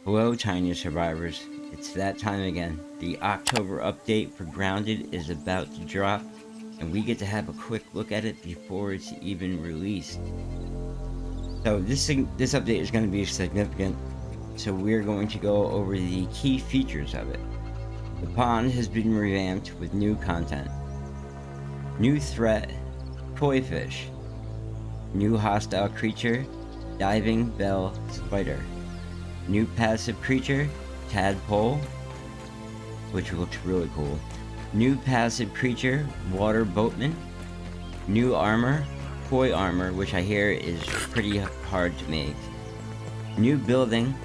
Hello, tiny survivors. It's that time again. The October update for Grounded is about to drop, and we get to have a quick look at it before it's even released. So this update is going to be significant. So we're going to go over the key features of it. The pond has been revamped with new content, new threat, koi fish, new hostile creature, diving bell spider. New passive creature, Tadpole, which looks really cool. New passive creature, Water Boatman. New armor, Koi armor, which I hear is pretty hard to make. New building,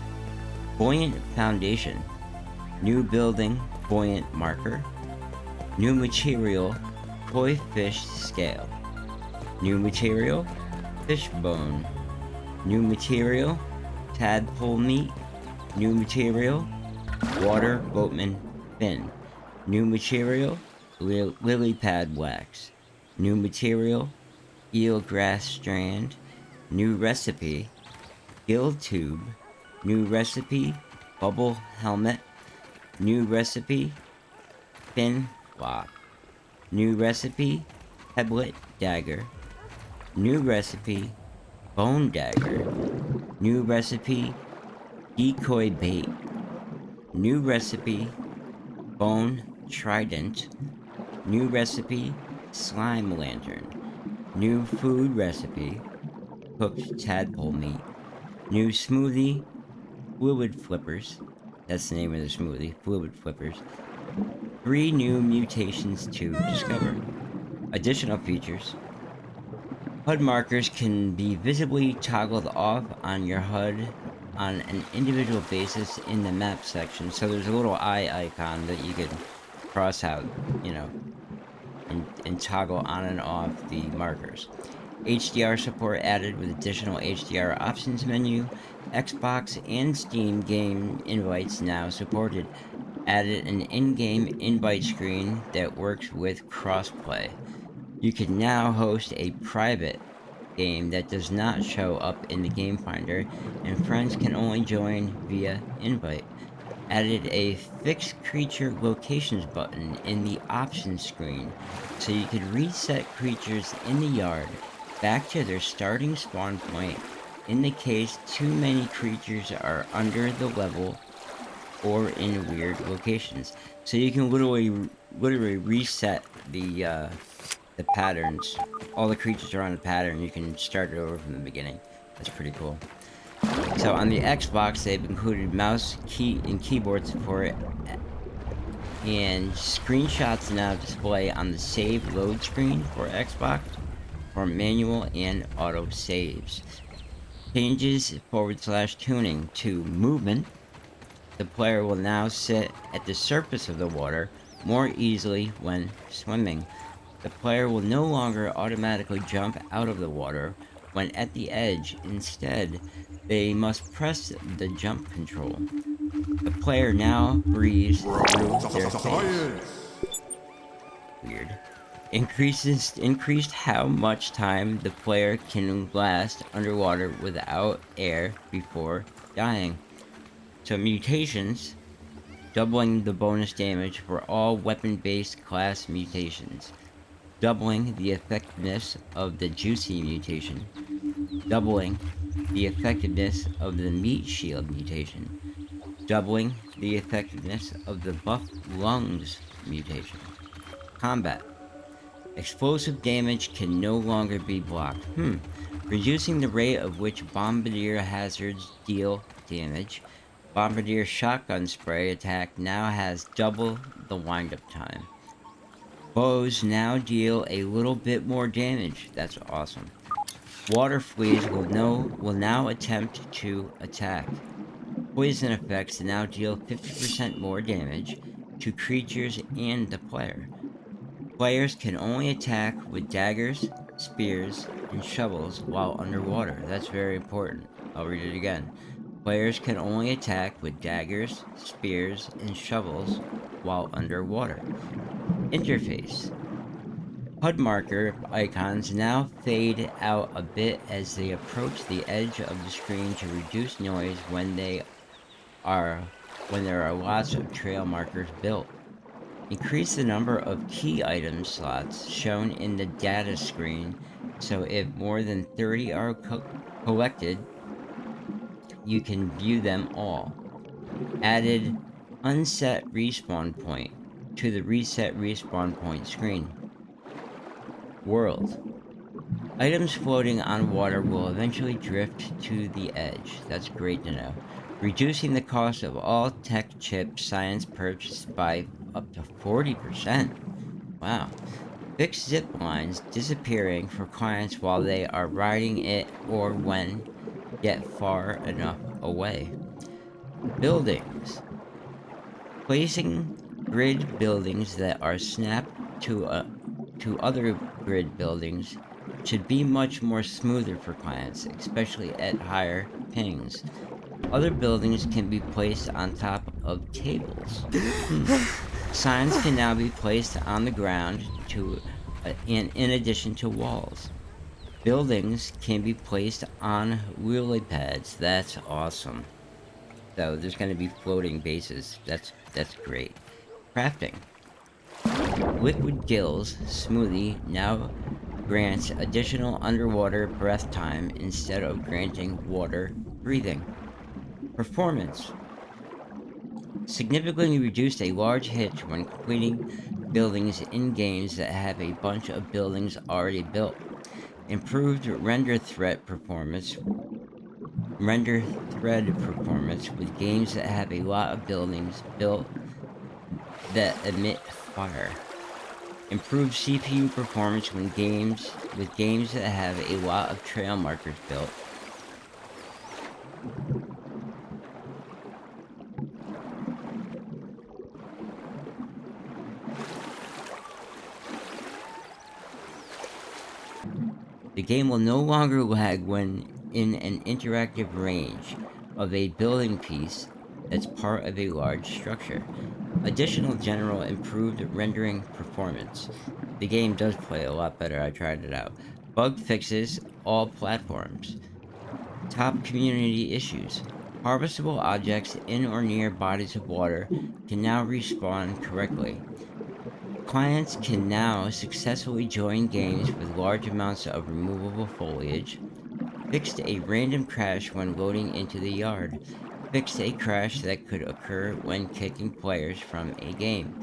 Buoyant Foundation. New building, Buoyant Marker. New material, Koi Fish Scale. New material, Fish Bone. New material, Tadpole meat. New material, Water Boatman fin. New material, Lily pad wax. New material, eelgrass strand. New recipe, gill tube. New recipe, bubble helmet. New recipe, fin flop. New recipe, pebblet dagger. New recipe, bone dagger. New recipe, decoy bait. New recipe, bone trident. New recipe, slime lantern. New food recipe, cooked tadpole meat. New smoothie, fluid flippers. That's the name of the smoothie, fluid flippers. 3 new mutations to discover. Additional features. Hud markers can be visibly toggled off on your HUD on an individual basis in the map section. So there's a little eye icon that you can cross out, and toggle on and off the markers. HDR support added with additional HDR options menu. Xbox and Steam game invites now supported. Added an in-game invite screen that works with crossplay. You can now host a private game that does not show up in the game finder, and friends can only join via invite. Added a fixed creature locations button in the options screen, so you could reset creatures in the yard back to their starting spawn point in the case too many creatures are under the level or in weird locations. So you can literally reset the patterns. All the creatures are on a pattern. You can start it over from the beginning. That's pretty cool. So on the Xbox, they've included mouse, key, and keyboard support, and screenshots now display on the save load screen for Xbox for manual and auto saves. Changes / tuning to movement. The player will now sit at the surface of the water more easily when swimming. The player will no longer automatically jump out of the water when at the edge. Instead, they must press the jump control. The player now breathes through their face. Weird. Increased how much time the player can last underwater without air before dying. So mutations, doubling the bonus damage for all weapon-based class mutations. Doubling the effectiveness of the Juicy mutation. Doubling the effectiveness of the Meat Shield mutation. Doubling the effectiveness of the Buff Lungs mutation. Combat. Explosive damage can no longer be blocked. Reducing the rate of which Bombardier hazards deal damage. Bombardier shotgun spray attack now has double the windup time. Bows now deal a little bit more damage. That's awesome. Water fleas will now attempt to attack. Poison effects now deal 50% more damage to creatures and the player. Players can only attack with daggers, spears, and shovels while underwater. That's very important. I'll read it again. Players can only attack with daggers, spears, and shovels while underwater. Interface. HUD marker icons now fade out a bit as they approach the edge of the screen to reduce noise when they when there are lots of trail markers built. Increase the number of key item slots shown in the data screen, so if more than 30 are collected, you can view them all. Added unset respawn point to the reset respawn point screen. World. Items floating on water will eventually drift to the edge. That's great to know. Reducing the cost of all tech chip science purchased by up to 40%. Wow. Fixed zip lines disappearing for clients while they are riding it or when get far enough away. Buildings. Placing grid buildings that are snapped to other grid buildings should be much more smoother for clients, especially at higher pings. Other buildings can be placed on top of tables. Signs can now be placed on the ground in addition to walls. Buildings can be placed on wheelie pads. That's awesome. So there's going to be floating bases. That's great. Crafting. Liquid Gills Smoothie now grants additional underwater breath time instead of granting water breathing. Performance. Significantly reduced a large hitch when completing buildings in games that have a bunch of buildings already built. Improved render thread performance with games that have a lot of buildings built that emit fire. Improved CPU performance with games that have a lot of trail markers built. The game will no longer lag when in an interactive range of a building piece that's part of a large structure. Additional general improved rendering performance. The game does play a lot better. I tried it out. Bug fixes all platforms. Top community issues. Harvestable objects in or near bodies of water can now respawn correctly. Clients can now successfully join games with large amounts of removable foliage. Fixed a random crash when loading into the yard. Fixed a crash that could occur when kicking players from a game.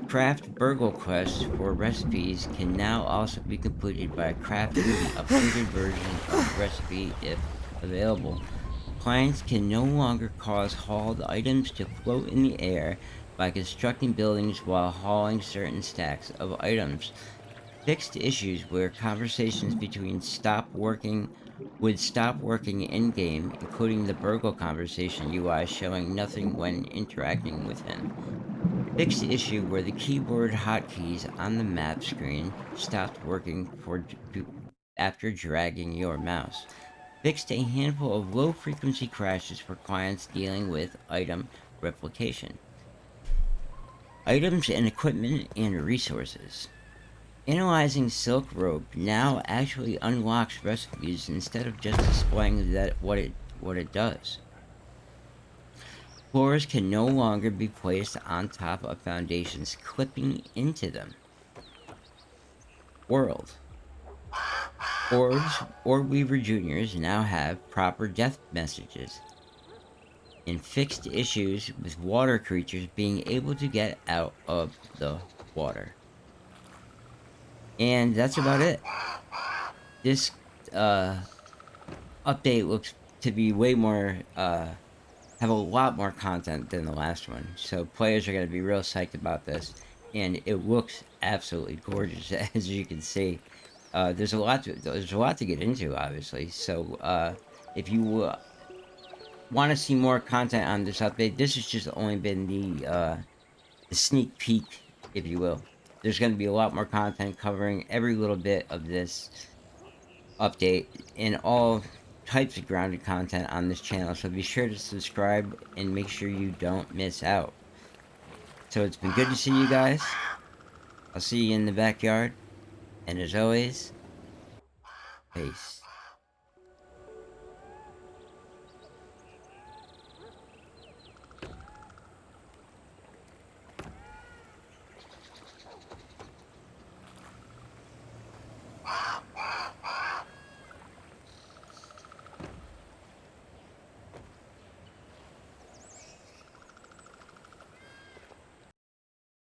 Craft burgle quests for recipes can now also be completed by crafting the updated version of the recipe if available. Clients can no longer cause hauled items to float in the air by constructing buildings while hauling certain stacks of items. Fixed issues where conversations between would stop working in-game, including the burgle conversation UI showing nothing when interacting with him. Fixed issue where the keyboard hotkeys on the map screen stopped working after dragging your mouse. Fixed a handful of low-frequency crashes for clients dealing with item replication. Items and equipment and resources. Analyzing Silk Rope now actually unlocks recipes instead of just displaying what it does. Floors can no longer be placed on top of foundations, clipping into them. World. Orb Weaver Juniors now have proper death messages. And fixed issues with water creatures being able to get out of the water. And that's about it. This update looks to be way more have a lot more content than the last one, so players are going to be real psyched about this, and it looks absolutely gorgeous as you can see. There's a lot to get into, obviously. So if you want to see more content on this update, this has just only been the sneak peek, if you will. There's going to be a lot more content covering every little bit of this update and all types of grounded content on this channel, so be sure to subscribe and make sure you don't miss out. So it's been good to see you guys. I'll see you in the backyard, and as always, peace.